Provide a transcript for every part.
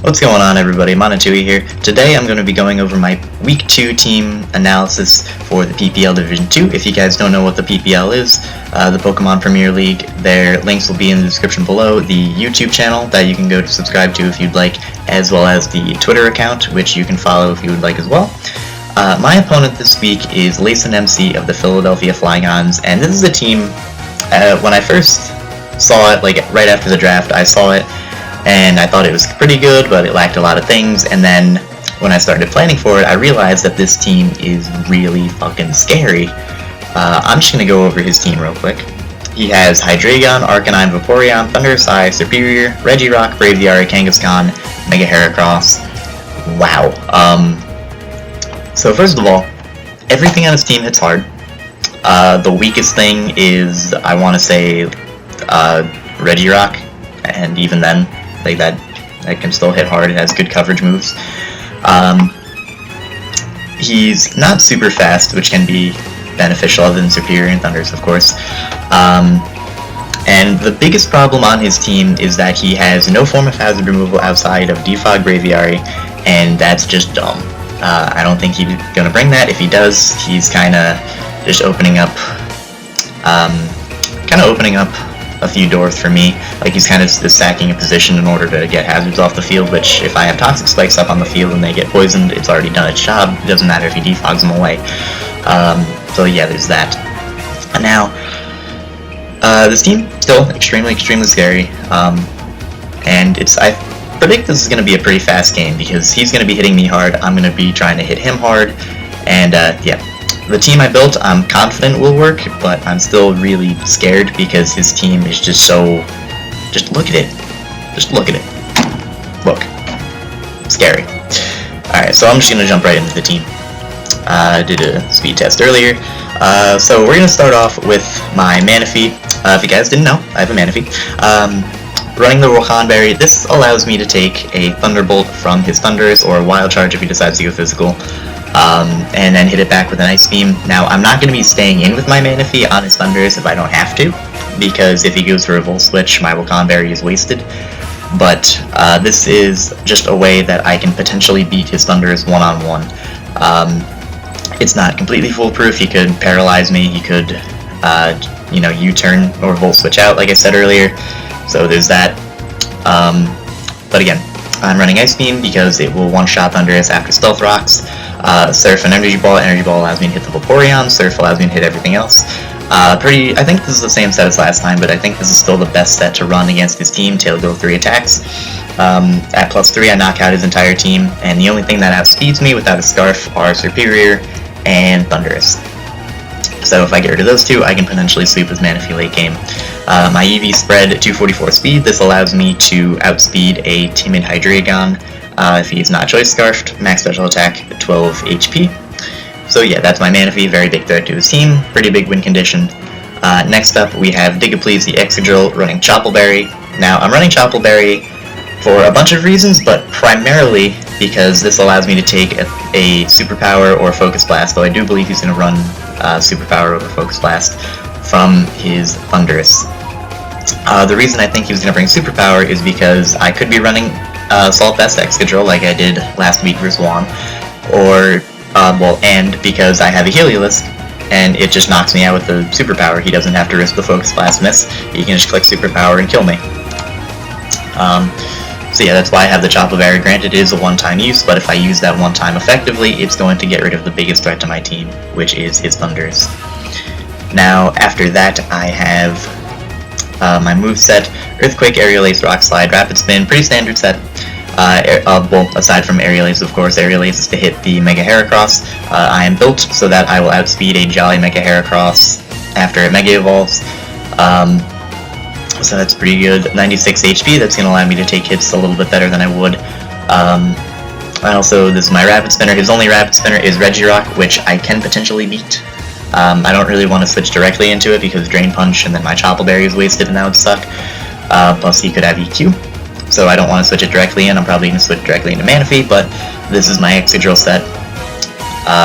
What's going on, everybody? Monotui here. Today I'm going to be going over my Week 2 team analysis for the PPL Division 2. If you guys don't know what the PPL is, the Pokemon Premier League, their links will be in the description below, the YouTube channel that you can go to subscribe to if you'd like, as well as the Twitter account, which you can follow if you would like as well. My opponent this week is LacenMC of the Philadelphia Flygons, and this is a team, when I first saw it, like right after the draft, I saw it, and I thought it was pretty good, but it lacked a lot of things, and then when I started planning for it, I realized that this team is really fucking scary. I'm just going to go over his team real quick. He has Hydreigon, Arcanine, Vaporeon, Thunderous, Superior, Regirock, Braviary, Kangaskhan, Mega Heracross. Wow. So first of all, everything on his team hits hard. The weakest thing is, I want to say, Regirock, and even then, like that can still hit hard. It has good coverage moves. He's not super fast, which can be beneficial other than Superior and Thunders, of course. And the biggest problem on his team is that he has no form of hazard removal outside of Defog Braviary, and that's just dumb. I don't think he's gonna bring that. If he does, he's kind of just opening up a few doors for me. Like, he's kind of stacking a position in order to get hazards off the field, which if I have Toxic Spikes up on the field and they get poisoned, it's already done its job. It doesn't matter if he defogs them away. So yeah, there's that. Now, this team, still extremely scary, and I predict this is going to be a pretty fast game, because he's going to be hitting me hard, I'm going to be trying to hit him hard, and yeah. The team I built, I'm confident will work, but I'm still really scared because his team is just so... Just look at it. Just look at it. Look. Scary. Alright, so I'm just going to jump right into the team. I did a speed test earlier. So we're going to start off with my Manaphy. If you guys didn't know, I have a Manaphy. Running the Rohan Berry, this allows me to take a Thunderbolt from his Thunders, or a Wild Charge if he decides to go physical. And then hit it back with an Ice Beam. Now, I'm not going to be staying in with my Manaphy on his Thunders if I don't have to, because if he goes for a Volt Switch, my Rohan Berry is wasted. But this is just a way that I can potentially beat his Thunders one-on-one. It's not completely foolproof. He could paralyze me, he could, U-turn or Volt Switch out, like I said earlier. So there's that. But again, I'm running Ice Beam because it will one-shot Thundurus after Stealth Rocks. Surf and Energy Ball. Energy Ball allows me to hit the Vaporeon. Surf allows me to hit everything else. I think this is the same set as last time, but I think this is still the best set to run against his team. Tail go 3 attacks. At +3, I knock out his entire team, and the only thing that outspeeds me without a Scarf are Superior and Thundurus. So if I get rid of those two, I can potentially sweep his Manaphy late game. My EV spread 244 speed. This allows me to outspeed a timid Hydreigon if he's not Choice Scarfed. Max special attack 12 HP. So yeah, that's my Manaphy. Very big threat to his team. Pretty big win condition. Next up, we have Digaplease the Excadrill running Choppleberry. Now, I'm running Choppleberry for a bunch of reasons, but primarily because this allows me to take a Superpower or Focus Blast, though I do believe he's going to run Superpower over Focus Blast from his Thundurus. The reason I think he was going to bring Superpower is because I could be running Salt Vest Excadrill like I did last week versus Juan, and because I have a Heliolisk, and it just knocks me out with the Superpower. He doesn't have to risk the Focus Blast miss. He can just click Superpower and kill me. So yeah, that's why I have the Choppleberry. Granted, it is a one-time use, but if I use that one time effectively, it's going to get rid of the biggest threat to my team, which is his Thunders. Now, after that, I have my moveset: Earthquake, Aerial Ace, Rock Slide, Rapid Spin. Pretty standard set. Aside from Aerial Ace, of course. Aerial Ace is to hit the Mega Heracross. I am built so that I will outspeed a Jolly Mega Heracross after it Mega Evolves. So that's pretty good. 96 HP, that's going to allow me to take hits a little bit better than I would. This is my Rapid Spinner. His only Rapid Spinner is Regirock, which I can potentially beat. I don't really want to switch directly into it because Drain Punch and then my Choppleberry is wasted and that would suck. Plus he could have EQ. So I don't want to switch it directly in. I'm probably going to switch directly into Manaphy, but this is my Excadrill set.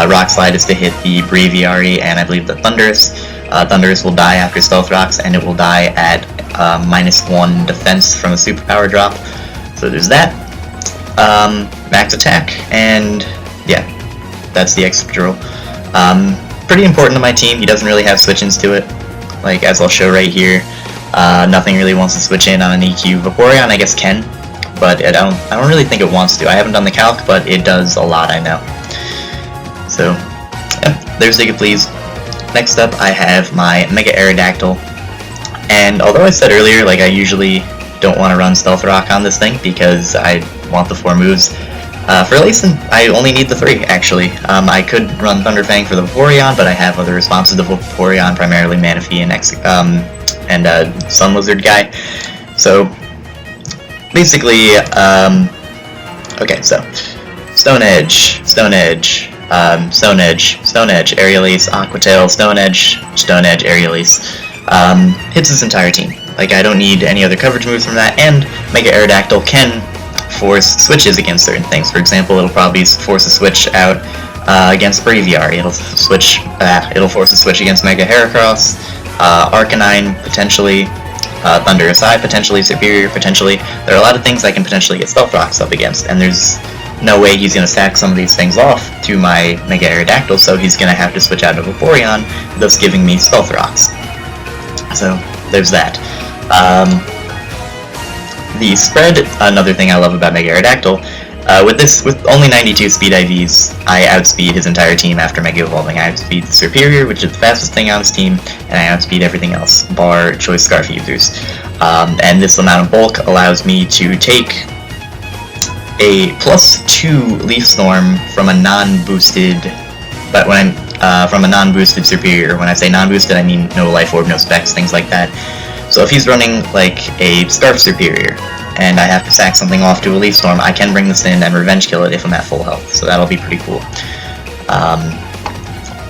Rock Slide is to hit the Braviary and I believe the Thundurus. Thundurus will die after Stealth Rocks, and it will die at -1 defense from a superpower drop. So there's that. max attack, and yeah, that's the extra drill. Pretty important to my team. He doesn't really have switch-ins to it, like as I'll show right here. Nothing really wants to switch in on an EQ. Vaporeon, I guess, can, but I don't really think it wants to. I haven't done the calc, but it does a lot, I know. So, yeah, there's Dig It Please. Next up, I have my Mega Aerodactyl, and although I said earlier, like, I usually don't want to run Stealth Rock on this thing because I want the 4 moves. For Lacen, I only need the 3, actually. I could run Thunder Fang for the Vaporeon, but I have other responses to Vaporeon, primarily Manaphy and Sun Lizard guy. So, basically, okay, so, Stone Edge, Aerial Ace, Aqua Tail, Stone Edge, Aerial Ace. Hits his entire team. Like, I don't need any other coverage moves from that, and Mega Aerodactyl can force switches against certain things. For example, it'll probably force a switch out against Braviary. It'll force a switch against Mega Heracross, Arcanine, potentially, Thunder Aside, potentially, Superior, potentially. There are a lot of things I can potentially get Stealth Rocks up against, and there's no way he's going to sack some of these things off to my Mega Aerodactyl, so he's going to have to switch out of Vaporeon, thus giving me Stealth Rocks. So, there's that. The spread, another thing I love about Mega Aerodactyl, with only 92 speed IVs, I outspeed his entire team after Mega Evolving. I outspeed the Superior, which is the fastest thing on his team, and I outspeed everything else, bar Choice Scarf users. And this amount of bulk allows me to take a +2 Leaf Storm from a non-boosted, from a non-boosted Superior. When I say non-boosted, I mean no Life Orb, no Specs, things like that. So if he's running like a Scarf Superior, and I have to sack something off to a Leaf Storm, I can bring this in and Revenge Kill it if I'm at full health, so that'll be pretty cool.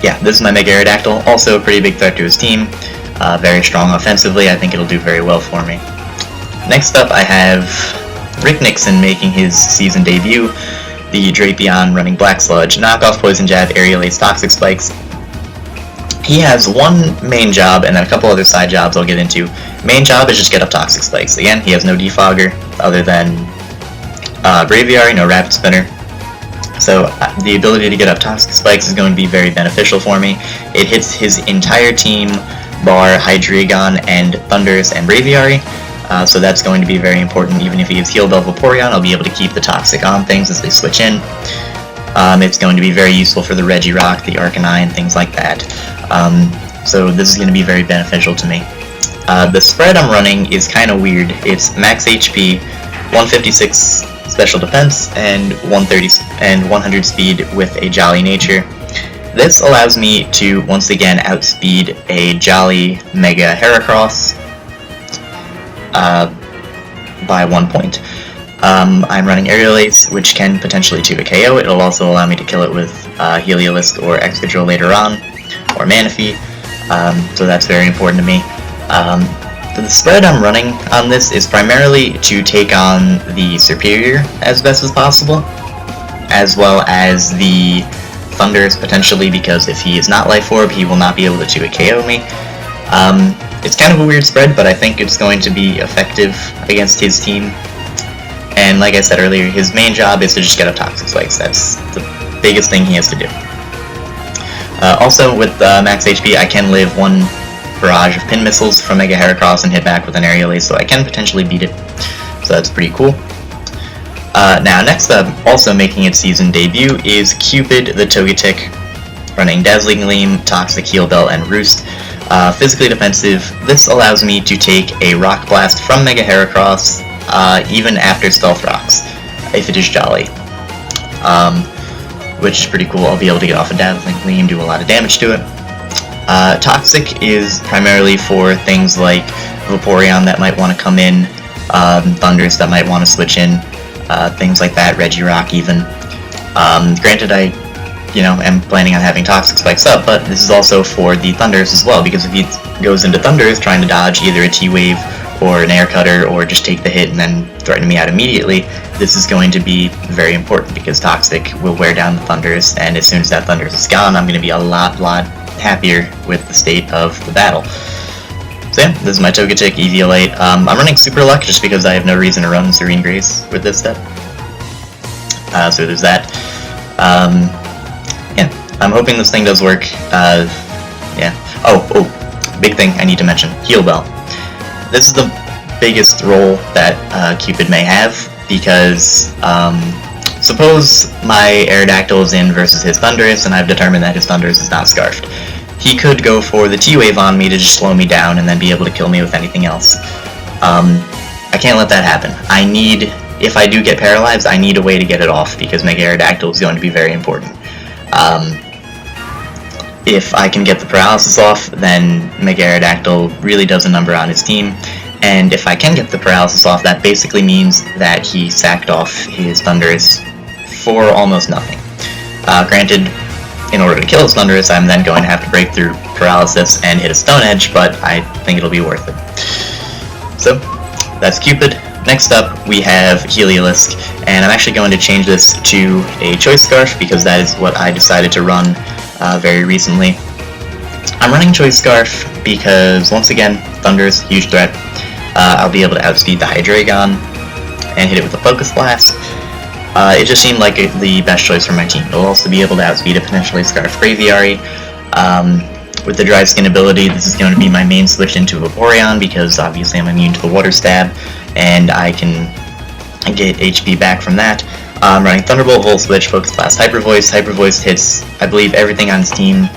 Yeah, this is my Mega Aerodactyl, also a pretty big threat to his team, very strong offensively. I think it'll do very well for me. Next up, I have Rick Nixon making his season debut, the Drapion running Black Sludge, Knockoff Poison Jab, Aerial Ace, Toxic Spikes. He has one main job and then a couple other side jobs I'll get into. Main job is just get up Toxic Spikes. Again, he has no Defogger other than Braviary, no Rapid Spinner. So the ability to get up Toxic Spikes is going to be very beneficial for me. It hits his entire team, bar Hydreigon and Thundurus and Braviary. So that's going to be very important. Even if he has Heal Bell Vaporeon, I'll be able to keep the Toxic on things as they switch in. It's going to be very useful for the Regirock, the Arcanine, things like that. So this is going to be very beneficial to me. The spread I'm running is kind of weird. It's max HP, 156 special defense, and 100 speed with a Jolly nature. This allows me to once again outspeed a Jolly Mega Heracross by 1 point. I'm running Aerial Ace, which can potentially 2 a KO. It'll also allow me to kill it with Heliolisk or Excadrill later on, or Manaphy, so that's very important to me. The spread I'm running on this is primarily to take on the Superior as best as possible, as well as the Thundurus potentially, because if he is not Life Orb, he will not be able to 2 a KO me. It's kind of a weird spread, but I think it's going to be effective against his team. And like I said earlier, his main job is to just get up Toxic Spikes. That's the biggest thing he has to do. Also, with max HP, I can live one barrage of Pin Missiles from Mega Heracross and hit back with an Aerial Ace, so I can potentially beat it. So that's pretty cool. Now, next up, also making its season debut, is Cupid the Togetic, running Dazzling Gleam, Toxic, Heal Bell, and Roost. Physically defensive, this allows me to take a Rock Blast from Mega Heracross, even after Stealth Rocks, if it is Jolly. Which is pretty cool. I'll be able to get off a Dazzling Gleam, do a lot of damage to it. Toxic is primarily for things like Vaporeon that might want to come in, Thundurus that might want to switch in, things like that, Regirock even. Granted, I am planning on having Toxic Spikes up, but this is also for the Thundurus as well, because if he goes into Thundurus trying to dodge either a T-Wave or an Air Cutter, or just take the hit and then threaten me out immediately, this is going to be very important, because Toxic will wear down the Thundurus, and as soon as that Thundurus is gone, I'm going to be a lot happier with the state of the battle. So yeah, this is my Togetic EV-Elite. I'm running Super Luck just because I have no reason to run Serene Grace with this step. So there's that. Yeah, I'm hoping this thing does work. Yeah. Oh, big thing I need to mention, Heal Bell. This is the biggest role that Cupid may have, because suppose my Aerodactyl is in versus his Thundurus, and I've determined that his Thundurus is not Scarfed. He could go for the T-Wave on me to just slow me down and then be able to kill me with anything else. I can't let that happen. If I do get paralyzed, I need a way to get it off, because Mega Aerodactyl is going to be very important. If I can get the paralysis off, then Mega Aerodactyl really does a number on his team, and if I can get the paralysis off, that basically means that he sacked off his Thundurus for almost nothing. Granted, in order to kill his Thundurus, I'm then going to have to break through paralysis and hit a Stone Edge, but I think it'll be worth it. So, that's Cupid. Next up, we have Heliolisk, and I'm actually going to change this to a Choice Scarf, because that is what I decided to run very recently. I'm running Choice Scarf because, once again, Thundurus, huge threat. I'll be able to outspeed the Hydreigon and hit it with a Focus Blast. It just seemed like the best choice for my team. It'll also be able to outspeed a potentially Scarf Braviary. With the Dry Skin ability, this is going to be my main switch into Vaporeon, because obviously I'm immune to the Water Stab, and I can get HP back from that. I'm running Thunderbolt, Volt Switch, Focus Blast, Hyper Voice. Hyper Voice hits, I believe, everything on his team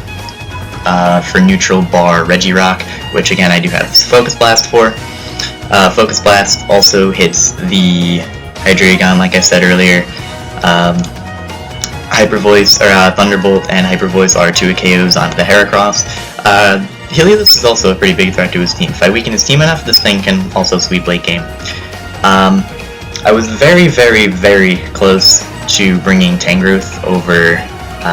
for neutral bar Regirock, which again I do have Focus Blast for. Focus Blast also hits the Hydreigon, like I said earlier. Hyper Voice, or Thunderbolt and Hyper Voice are 2 KOs onto the Heracross. Heliolisk is also a pretty big threat to his team. If I weaken his team enough, this thing can also sweep late game. I was very, very, very close to bringing Tangrowth over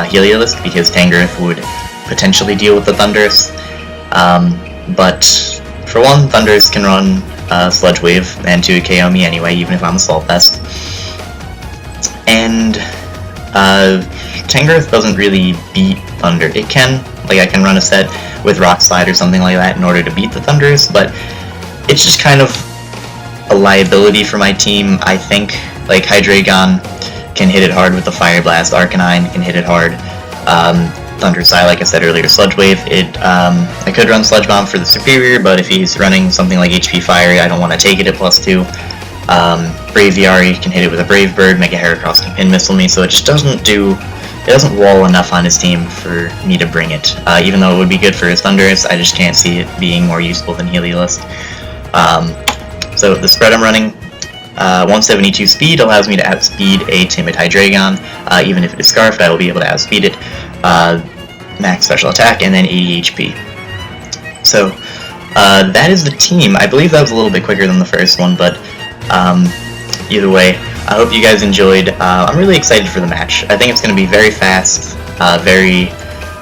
Heliolisk, because Tangrowth would potentially deal with the Thundurus. But for one, Thundurus can run Sludge Wave and 2 KO me anyway, even if I'm Assault Vest. And Tangrowth doesn't really beat Thunder. It can, like, I can run a set with Rock Slide or something like that in order to beat the Thundurus, but it's just kind of a liability for my team. I think, like, Hydreigon can hit it hard with the Fire Blast, Arcanine can hit it hard, Thundersai, like I said earlier, Sludge Wave. I could run Sludge Bomb for the Superior, but if he's running something like HP Fire, I don't want to take it at +2. Braviary can hit it with a Brave Bird, Mega Heracross can Pin Missile me, so it just doesn't wall enough on his team for me to bring it. Even though it would be good for his Thundurus, I just can't see it being more useful than Heliolisk. So the spread I'm running, 172 speed allows me to outspeed a timid Hydreigon. Even if it is Scarfed, I will be able to outspeed it. Max special attack, and then 80 HP. So that is the team. I believe that was a little bit quicker than the first one, but either way, I hope you guys enjoyed. I'm really excited for the match. I think it's going to be very fast, very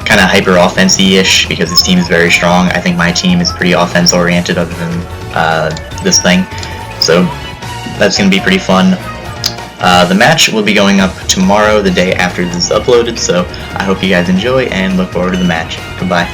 kind of hyper offense-y-ish, because his team is very strong. I think my team is pretty offense-oriented other than this thing, so that's going to be pretty fun. The match will be going up tomorrow, the day after this is uploaded, so I hope you guys enjoy and look forward to the match. Goodbye.